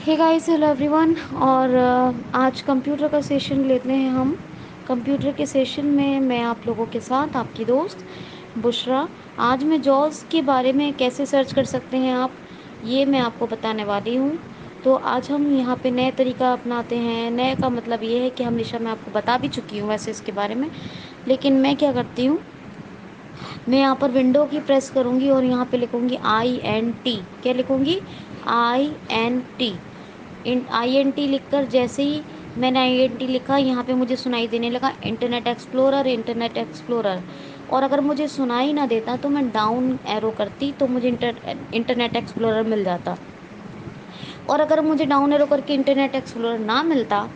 Hey guys, hello everyone. और आज computer का सेशन लेते हैं हम। कंप्यूटर के सेशन में मैं आप लोगों के साथ आपकी दोस्त बुशरा। आज मैं जॉब्स के बारे में कैसे सर्च कर सकते हैं आप, ये मैं आपको बताने वाली हूँ। तो आज हम यहाँ पे नए तरीका अपनाते हैं। नए का मतलब ये है कि हमेशा मैं आपको बता भी चुकी हूँ वैसे इसके बारे में, लेकिन मैं क्या करती हूँ, मैं यहाँ पर विंडो की प्रेस करूँगी और यहाँ पे लिखूँगी INT। क्या लिखूँगी? INT। INT लिखकर जैसे ही मैंने INT लिखा, यहाँ पे मुझे सुनाई देने लगा इंटरनेट एक्सप्लोरर, इंटरनेट एक्सप्लोरर। और अगर मुझे सुनाई ना देता तो मैं डाउन एरो करती तो मुझे इंटरनेट एक्सप्लोरर मिल जाता। और अगर मुझे डाउन एरो करके इंटरनेट एक्सप्लोरर ना मिलता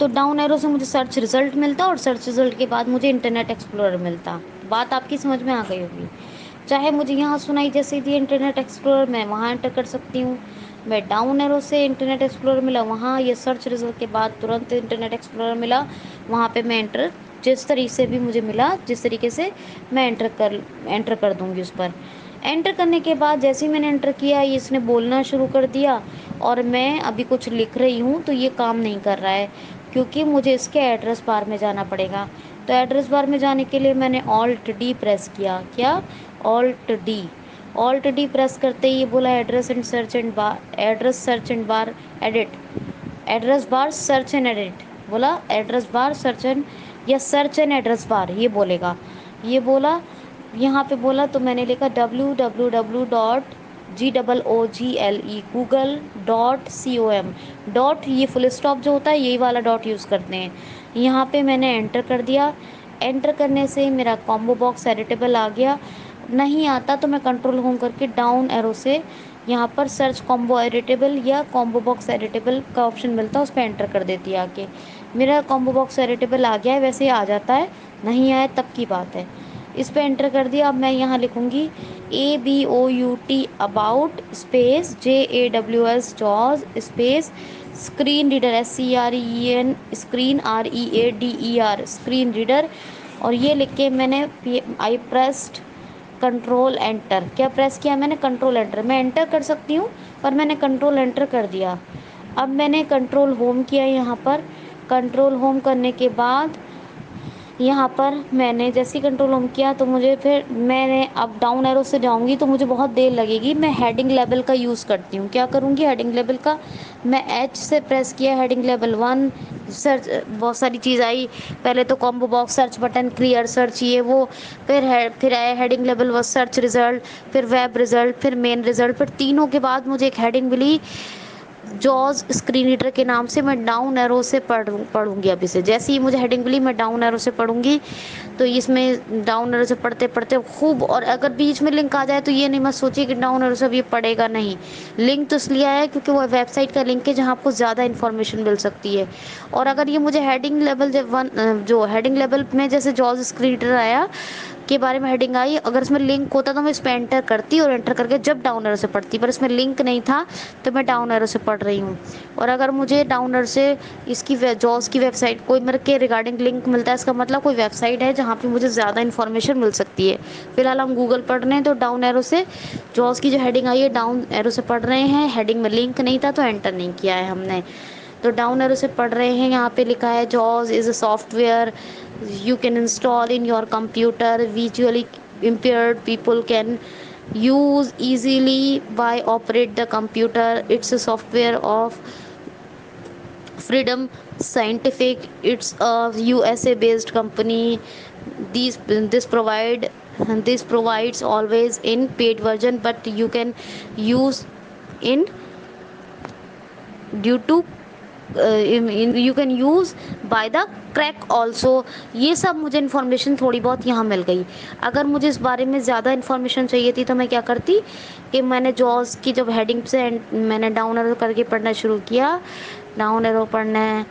तो डाउन एरो से मुझे सर्च रिजल्ट मिलता और सर्च रिजल्ट के बाद मुझे इंटरनेट एक्सप्लोरर मिलता। बात आपकी समझ में आ गई होगी। चाहे मुझे यहाँ सुनाई जैसे दी इंटरनेट एक्सप्लोरर, मैं वहाँ एंटर कर सकती हूँ। मैं डाउन एरो से इंटरनेट एक्सप्लोरर मिला वहाँ, ये सर्च रिजल्ट के बाद तुरंत इंटरनेट एक्सप्लोरर मिला, वहाँ पे मैं एंटर जिस तरीके से भी मुझे मिला, जिस तरीके से मैं एंटर कर दूँगी उस पर। एंटर करने के बाद जैसे ही मैंने एंटर किया, ये इसने बोलना शुरू कर दिया और मैं अभी कुछ लिख रही हूँ तो ये काम नहीं कर रहा है, क्योंकि मुझे इसके एड्रेस बार में जाना पड़ेगा। तो एड्रेस बार में जाने के लिए मैंने Alt D प्रेस किया। क्या? Alt D। Alt D press करते ही ये बोला address search and bar edit, address bar search and edit. बोला एड्रेस बार सर्च एंड, या सर्च एंड एड्रेस बार ये बोलेगा। ये बोला, यहाँ पे बोला तो मैंने लिखा www.google.com। डॉट, ये फुल स्टॉप जो होता है यही वाला डॉट यूज़ करते हैं। यहाँ पे मैंने एंटर कर दिया। एंटर करने से मेरा कॉम्बो बॉक्स एडिटेबल आ गया। नहीं आता तो मैं कंट्रोल होम करके डाउन एरो से यहाँ पर सर्च कॉम्बो एडिटेबल या कॉम्बो बॉक्स एडिटेबल का ऑप्शन मिलता है, उस पर एंटर कर देती है आके। मेरा कॉम्बो बॉक्स एडिटेबल आ गया है, वैसे आ जाता है, नहीं आए तब की बात है। इस पर एंटर कर दिया। अब मैं यहाँ लिखूँगी ABOUT about space JAWS jaws space screen reader SCREEN screen READER screen reader. और ये लिख के मैंने आई प्रेस्ड कंट्रोल एंटर। क्या प्रेस किया मैंने? Control enter. मैं एंटर कर सकती हूँ पर मैंने कंट्रोल एंटर कर दिया। अब मैंने कंट्रोल होम किया। यहाँ पर कंट्रोल होम करने के बाद यहाँ पर मैंने जैसे ही कंट्रोल होम किया तो मुझे फिर मैंने अब डाउन एरो से जाऊँगी तो मुझे बहुत देर लगेगी। मैं हेडिंग लेवल का यूज़ करती हूँ। क्या करूँगी? हेडिंग लेवल का। मैं H से प्रेस किया, हेडिंग लेवल 1 सर्च, बहुत सारी चीज़ आई। पहले तो combo box search button, clear search, ये वो। फिर आया हेडिंग लेवल 1 सर्च रिजल्ट, फिर वेब रिजल्ट, फिर मेन रिजल्ट। फिर तीनों के बाद मुझे एक हेडिंग मिली जॉज स्क्रीन रीडर के नाम से। मैं डाउन एरो से पढ़ूंगी अब इसे। जैसे ही मुझे हेडिंग मिली मैं डाउन एरो से पढ़ूंगी। तो इसमें डाउन एरो से पढ़ते पढ़ते खूब, और अगर बीच में लिंक आ जाए तो ये नहीं मत सोचिए कि डाउन एरो से अब ये पढ़ेगा नहीं। लिंक तो इसलिए आया है क्योंकि वो वेबसाइट का लिंक है जहाँ आपको ज़्यादा इन्फॉर्मेशन मिल सकती है। और अगर ये मुझे हेडिंग लेवल जो हेडिंग लेवल में जैसे जॉज स्क्रीन रीडर आया के बारे में हेडिंग आई, अगर इसमें लिंक होता तो मैं इस पर एंटर करती और एंटर करके जब डाउन एरो से पढ़ती, पर इसमें लिंक नहीं था तो मैं डाउन एरो से पढ़ रही हूँ। और अगर मुझे डाउन एरो से इसकी जॉस की वेबसाइट कोई मेरे के रिगार्डिंग लिंक मिलता है, इसका मतलब कोई वेबसाइट है जहाँ पे मुझे ज़्यादा इन्फॉर्मेशन मिल सकती है। फिलहाल हम गूगल पढ़ रहे हैं तो डाउन एरो से जॉस की जो हेडिंग आई है डाउन एरो से पढ़ रहे हैं। हेडिंग में लिंक नहीं था तो एंटर नहीं किया है हमने, तो डाउन एरो से पढ़ रहे हैं। यहाँ पे लिखा है jaws is a software you can install in your computer, visually impaired people can use easily by operate the computer. It's a software of Freedom Scientific. It's a USA based company. these this provide this provides always in paid version, but you can use in due to you can use by the crack also. ये सब मुझे information थोड़ी बहुत यहाँ मिल गई। अगर मुझे इस बारे में ज़्यादा इन्फॉर्मेशन चाहिए थी तो मैं क्या करती कि मैंने जॉज की जब हेडिंग से मैंने डाउन एरो करके पढ़ना शुरू किया, डाउन एरो पढ़ना है,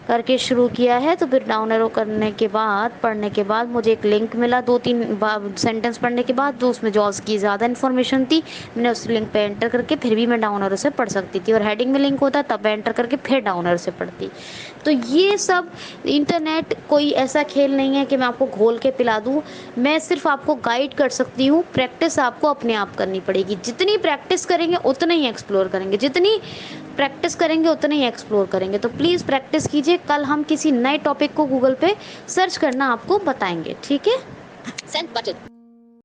करके शुरू किया है। तो फिर डाउन एरो करने के बाद, पढ़ने के बाद मुझे एक लिंक मिला 2-3 सेंटेंस पढ़ने के बाद, जो उसमें जॉस की ज़्यादा इन्फॉर्मेशन थी। मैंने उस लिंक पे एंटर करके फिर भी मैं डाउन एरो से पढ़ सकती थी, और हेडिंग में लिंक होता तब एंटर करके फिर डाउन एरो से पढ़ती। तो ये सब इंटरनेट कोई ऐसा खेल नहीं है कि मैं आपको घोल के पिला दूँ। मैं सिर्फ आपको गाइड कर सकती हूँ, प्रैक्टिस आपको अपने आप करनी पड़ेगी। जितनी प्रैक्टिस करेंगे उतना ही एक्सप्लोर करेंगे, जितनी प्रैक्टिस करेंगे उतना ही एक्सप्लोर करेंगे। तो प्लीज़ प्रैक्टिस कीजिए। कल हम किसी नए टॉपिक को गूगल पे सर्च करना आपको बताएंगे, ठीक है। Send button.